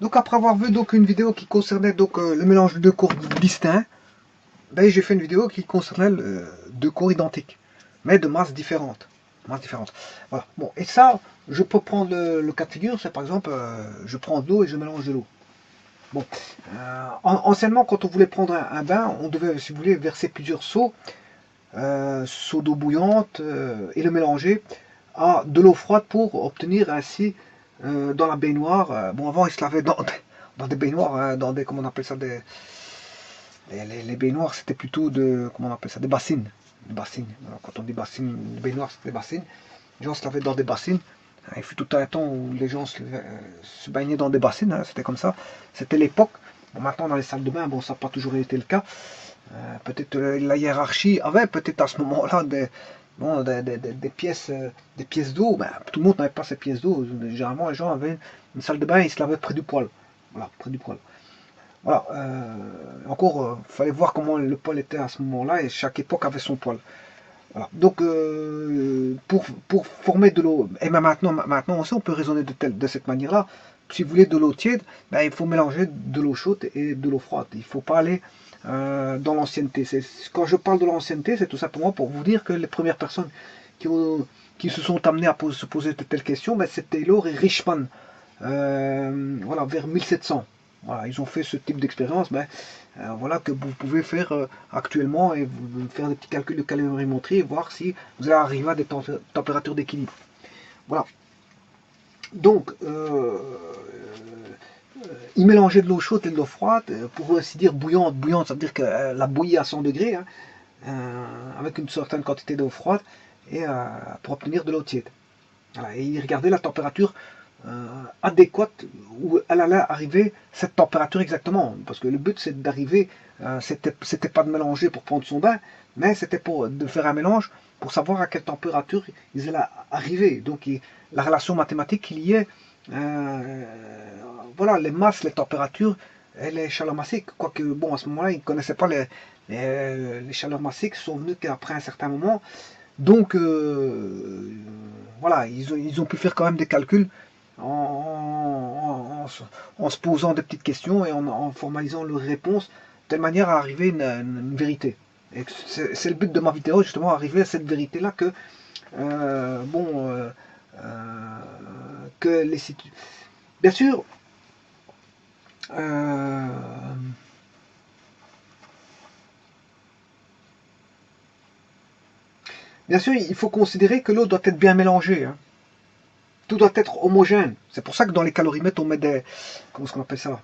Donc après avoir vu donc une vidéo qui concernait donc le mélange de deux cours distincts, ben, j'ai fait une vidéo qui concernait deux cours identiques, mais de masses différentes. Masses différentes. Voilà. Bon, et ça, je peux prendre le cas de figure, c'est par exemple, je prends de l'eau et je mélange de l'eau. Bon, anciennement, quand on voulait prendre un bain, on devait, si vous voulez, verser plusieurs seaux, seaux d'eau bouillante, et le mélanger à de l'eau froide pour obtenir ainsi dans la baignoire. Bon, avant, ils se lavaient dans des baignoires, hein, dans des, comment on appelle ça, les baignoires, c'était plutôt de, comment on appelle ça, des bassines. Des bassines. Alors, quand on dit bassines, des baignoires, c'était des bassines. Les gens se lavaient dans des bassines. Il fut tout un temps où les gens se baignaient dans des bassines, hein, c'était comme ça. C'était l'époque. Bon, maintenant, dans les salles de bain, bon, ça n'a pas toujours été le cas. Peut-être la hiérarchie avait peut-être à ce moment-là bon, des pièces d'eau. Ben, tout le monde n'avait pas ces pièces d'eau. Généralement, les gens avaient une salle de bain, ils se lavaient près du poêle. Voilà, près du poêle. Voilà. Encore, il fallait voir comment le poêle était à ce moment-là, et chaque époque avait son poêle. Voilà. Donc, pour former de l'eau, et même maintenant aussi, on peut raisonner de cette manière-là. Si vous voulez de l'eau tiède, ben, il faut mélanger de l'eau chaude et de l'eau froide. Il ne faut pas aller dans l'ancienneté. Quand je parle de l'ancienneté, c'est tout simplement pour vous dire que les premières personnes qui, qui se sont amenées à se poser de telles questions, ben, c'est Taylor et Richman. Voilà, vers 1700. Voilà, ils ont fait ce type d'expérience, ben, voilà, que vous pouvez faire actuellement, et vous faire des petits calculs de calorimétrie et voir si vous allez arriver à des températures d'équilibre. Voilà. Donc, ils mélangeaient de l'eau chaude et de l'eau froide, pour ainsi dire bouillante. Bouillante, ça veut dire qu'elle a bouilli à 100 degrés, hein, avec une certaine quantité d'eau froide, et pour obtenir de l'eau tiède. Voilà, et ils regardaient la température adéquate où elle allait arriver, cette température exactement. Parce que le but, c'est d'arriver, c'était pas de mélanger pour prendre son bain, mais c'était de faire un mélange pour savoir à quelle température ils allaient arriver. Donc la relation mathématique qu'il y ait, euh, voilà, les masses, les températures et les chaleurs massiques. Quoique, bon, à ce moment-là, ils ne connaissaient pas les chaleurs massiques, sont venues qu'après un certain moment. Donc, voilà, ils ont pu faire quand même des calculs en se posant des petites questions et en formalisant leurs réponses, de telle manière à arriver à une vérité. Et c'est le but de ma vidéo, justement, arriver à cette vérité-là que, bon, que les situations. Bien sûr, euh, bien sûr, il faut considérer que l'eau doit être bien mélangée, hein. Tout doit être homogène. C'est pour ça que dans les calorimètres, on met des. Comment est-ce qu'on appelle ça?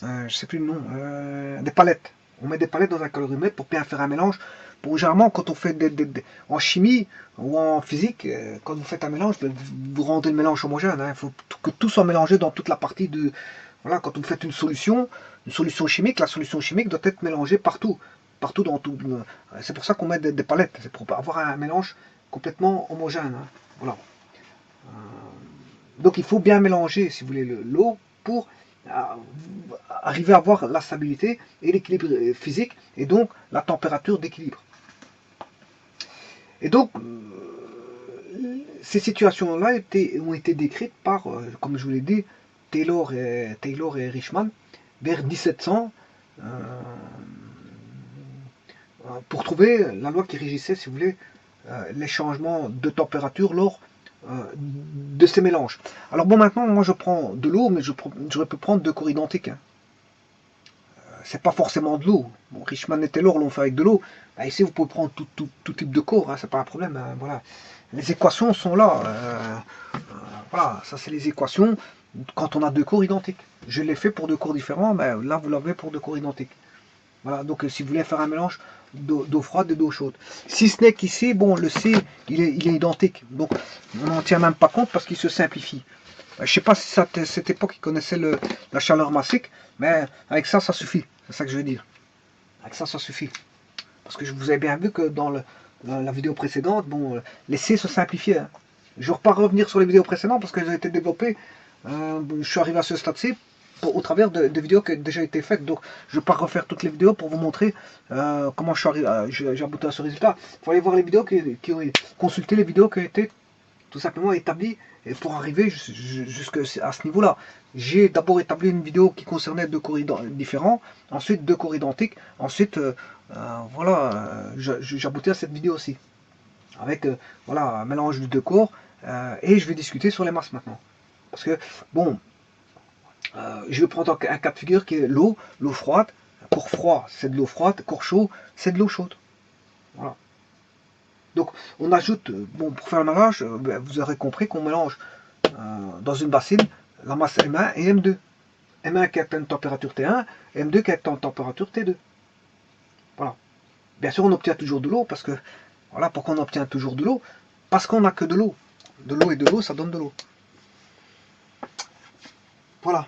Je sais plus le nom. Des palettes. On met des palettes dans un calorimètre pour bien faire un mélange. Pour généralement, quand on fait en chimie ou en physique, quand vous faites un mélange, ben, vous rendez le mélange homogène, hein. Il faut que tout soit mélangé dans toute la partie de. Voilà, quand vous faites une solution chimique, la solution chimique doit être mélangée partout. Partout dans tout. C'est pour ça qu'on met des palettes. C'est pour avoir un mélange complètement homogène, hein. Voilà. Donc il faut bien mélanger, si vous voulez, l'eau pour euh, arriver à avoir la stabilité et l'équilibre physique, et donc la température d'équilibre. Et donc, ces situations-là ont été décrites par, comme je vous l'ai dit, Taylor et Richman vers 1700, euh, pour trouver la loi qui régissait, si vous voulez, les changements de température lors de ces mélanges. Alors bon, maintenant, moi je prends de l'eau, mais j'aurais pu prendre deux corps identiques, hein. C'est pas forcément de l'eau. Bon, Richman et Taylor l'ont fait avec de l'eau. Bah, ici, vous pouvez prendre tout type de corps, hein, c'est pas un problème, hein, voilà. Les équations sont là. Voilà, ça c'est les équations quand on a deux cours identiques. Je l'ai fait pour deux cours différents, mais là vous l'avez pour deux cours identiques. Voilà, donc si vous voulez faire un mélange d'eau froide et d'eau chaude. Si ce n'est qu'ici, bon, le C, il est identique. Donc on n'en tient même pas compte parce qu'il se simplifie. Je ne sais pas si à cette époque ils connaissaient la chaleur massique, mais avec ça, ça suffit. C'est ça que je veux dire. Avec ça, ça suffit. Parce que je vous ai bien vu que dans la vidéo précédente, bon, les C se simplifiaient, hein. Je ne vais pas revenir sur les vidéos précédentes parce qu'elles ont été développées. Je suis arrivé à ce stade-ci au travers de vidéos qui ont déjà été faites. Donc, je ne vais pas refaire toutes les vidéos pour vous montrer comment j'ai abouti à ce résultat. Il faut aller voir les vidéos qui ont consulté les vidéos qui ont été tout simplement établi pour arriver jusqu'à ce niveau-là. J'ai d'abord établi une vidéo qui concernait deux cours différents, ensuite deux cours identiques, ensuite voilà, j'aboutis à cette vidéo aussi, avec voilà, un mélange de deux cours, et je vais discuter sur les masses maintenant. Parce que, bon, je vais prendre un cas de figure qui est l'eau froide. Cours froid, c'est de l'eau froide, cours chaud, c'est de l'eau chaude. Voilà. Donc, on ajoute, bon, pour faire le mélange, vous aurez compris qu'on mélange dans une bassine la masse M1 et M2. M1 qui est à une température T1, et M2 qui est à une température T2. Voilà. Bien sûr, on obtient toujours de l'eau, parce que, voilà, pourquoi on obtient toujours de l'eau? Parce qu'on n'a que de l'eau. De l'eau et de l'eau, ça donne de l'eau. Voilà.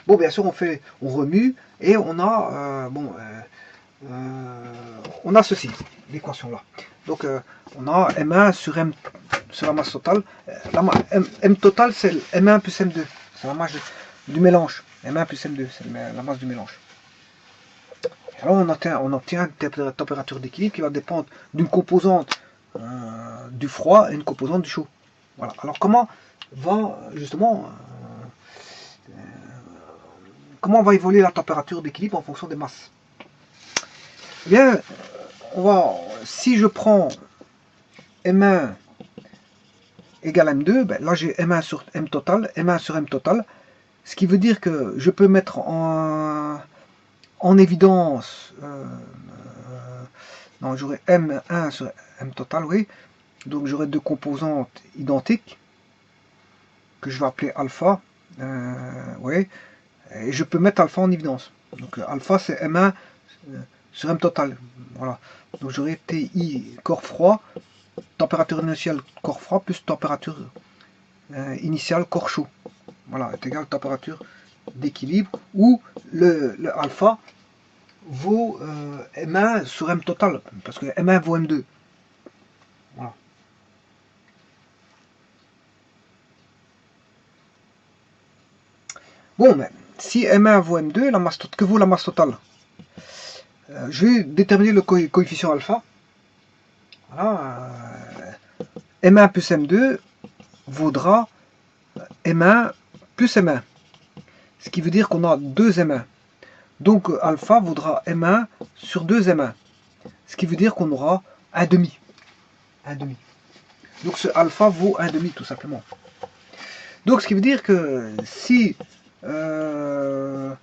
Bon, bien sûr, on remue, et on a, on a ceci, l'équation là. Donc, on a M1 sur M, sur la masse totale. M totale, c'est M1 plus M2. C'est la masse du mélange. M1 plus M2, c'est la masse du mélange. Alors, on obtient une température d'équilibre qui va dépendre d'une composante du froid et une composante du chaud. Voilà. Alors, comment va, justement, comment va évoluer la température d'équilibre en fonction des masses? Eh bien, si je prends M1 égale M2, ben là j'ai M1 sur M total, M1 sur M total, ce qui veut dire que je peux mettre en évidence, non, j'aurai M1 sur M total, oui, donc j'aurai deux composantes identiques, que je vais appeler alpha, oui, et je peux mettre alpha en évidence. Donc alpha c'est M1 sur M total, voilà, donc j'aurai TI corps froid, température initiale corps froid plus température initiale corps chaud. Voilà, est égal à température d'équilibre, où le alpha vaut M1 sur M total, parce que M1 vaut M2. Voilà. Bon, mais si M1 vaut M2, que vaut la masse totale? Je vais déterminer le coefficient alpha. Voilà, M1 plus M2 vaudra M1 plus M1. Ce qui veut dire qu'on a 2 M1. Donc alpha vaudra M1 sur 2 M1. Ce qui veut dire qu'on aura 1 demi. 1 demi. Donc ce alpha vaut 1 demi tout simplement. Donc ce qui veut dire que si vous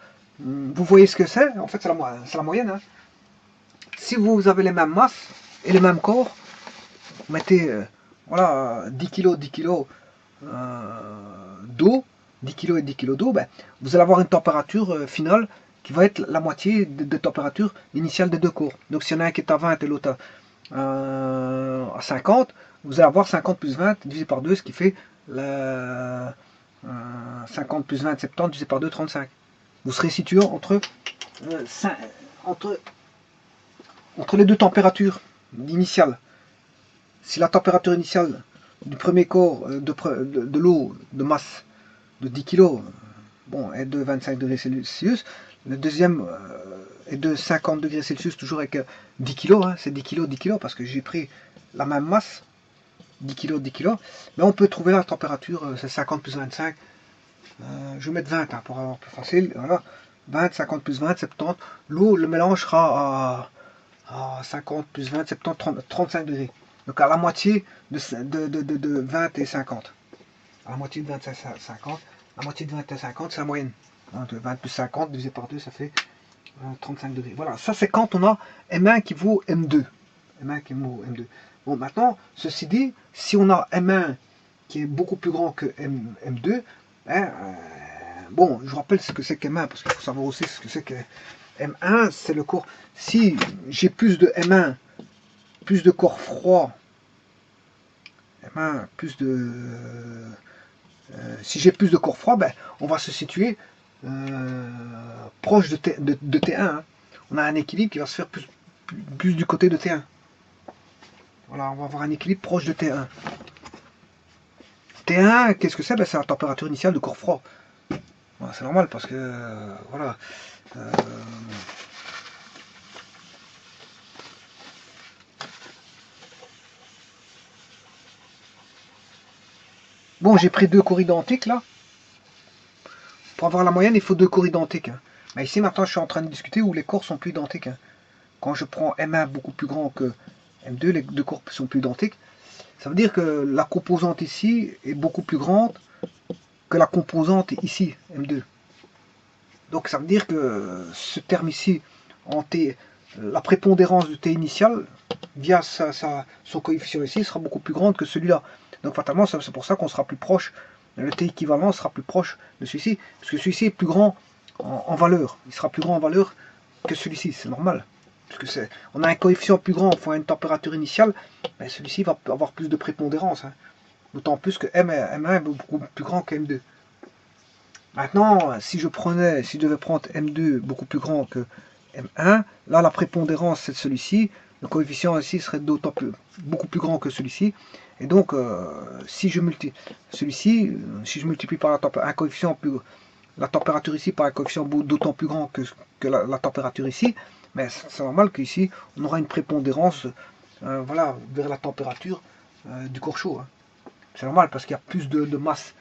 voyez ce que c'est, en fait c'est la moyenne. Hein. Si vous avez les mêmes masses et les mêmes corps, vous mettez voilà, 10 kg, 10 kg d'eau, 10 kg et 10 kg d'eau, ben, vous allez avoir une température finale qui va être la moitié de température initiale des deux corps. Donc s'il y en a un qui est à 20 et l'autre à 50, vous allez avoir 50 plus 20 divisé par 2, ce qui fait 50 plus 20, 70 divisé par 2, 35. Vous serez situé entre les deux températures initiales. Si la température initiale du premier corps de l'eau de masse de 10 kg bon, est de 25 degrés Celsius, le deuxième est de 50 degrés Celsius, toujours avec 10 kg, hein, c'est 10 kg, 10 kg, parce que j'ai pris la même masse, 10 kg, 10 kg, mais on peut trouver la température, c'est 50 plus 25, je vais mettre 20 hein, pour avoir plus facile, voilà, 20, 50 plus 20, 70, l'eau, le mélange sera à 50 plus 20, 70, 30, 35 degrés. Donc à la moitié de 20 et 50. À la moitié de 20 et 50. La moitié de 20 et 50, c'est la moyenne. 20 plus 50 divisé par 2, ça fait 35 degrés. Voilà, ça c'est quand on a M1 qui vaut M2. M1 qui vaut M2. Bon, maintenant, ceci dit, si on a M1 qui est beaucoup plus grand que M2, hein, bon, je vous rappelle ce que c'est qu'M1, parce qu'il faut savoir aussi ce que c'est que M1, c'est le corps. Si j'ai plus de M1, plus de corps froid, M1, plus de... si j'ai plus de corps froid, ben, on va se situer proche de T1. Hein. On a un équilibre qui va se faire plus du côté de T1. Voilà, on va avoir un équilibre proche de T1. T1, qu'est-ce que c'est? Ben, c'est la température initiale de corps froid. Voilà, c'est normal parce que, voilà. Bon, j'ai pris deux corps identiques là. Pour avoir la moyenne, il faut deux corps identiques. Hein. Mais ici, maintenant, je suis en train de discuter où les corps sont plus identiques. Hein. Quand je prends M1 beaucoup plus grand que M2, les deux corps sont plus identiques. Ça veut dire que la composante ici est beaucoup plus grande que la composante ici, M2. Donc ça veut dire que ce terme ici, en T, la prépondérance de T initial, via son coefficient ici, sera beaucoup plus grande que celui-là. Donc fatalement, c'est pour ça qu'on sera plus proche, le T équivalent sera plus proche de celui-ci, parce que celui-ci est plus grand en valeur. Il sera plus grand en valeur que celui-ci, c'est normal. Parce que on a un coefficient plus grand fois une température initiale, ben celui-ci va avoir plus de prépondérance. Hein. D'autant plus que M1 est beaucoup plus grand que M2. Maintenant, si je devais prendre M2 beaucoup plus grand que M1, là la prépondérance c'est de celui-ci, le coefficient ici serait beaucoup plus grand que celui-ci, et donc si je multiplie celui-ci, si je multiplie par un coefficient plus, la température ici par un coefficient d'autant plus grand que la température ici, mais c'est normal qu'ici on aura une prépondérance voilà, vers la température du corps chaud. Hein. C'est normal parce qu'il y a plus de masse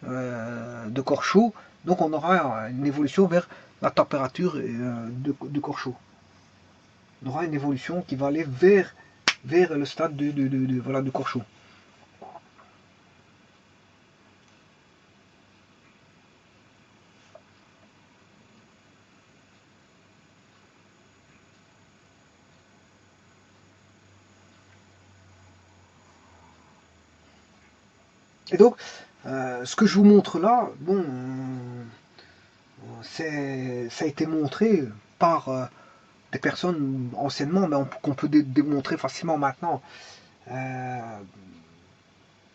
de corps chaud, donc on aura une évolution vers la température de corps chaud. On aura une évolution qui va aller vers le stade voilà, de corps chaud. Et donc, ce que je vous montre là, bon, ça a été montré par des personnes anciennement, mais qu'on peut démontrer facilement maintenant.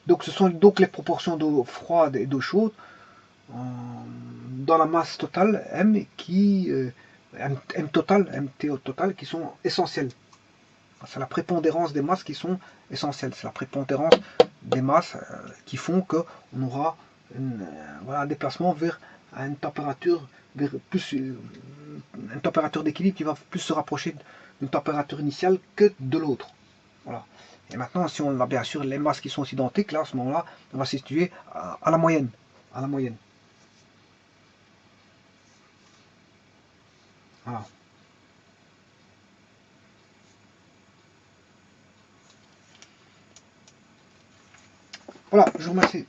Donc ce sont donc les proportions d'eau froide et d'eau chaude dans la masse totale M qui M total, MT au total qui sont essentielles. C'est la prépondérance des masses qui sont essentielles. C'est la prépondérance des masses qui font qu'on aura voilà, un déplacement vers une température vers plus une température d'équilibre qui va plus se rapprocher d'une température initiale que de l'autre. Voilà. Et maintenant, si on a bien sûr les masses qui sont identiques, là, à ce moment-là, on va se situer à la moyenne. À la moyenne. Voilà. Voilà, je vous remercie.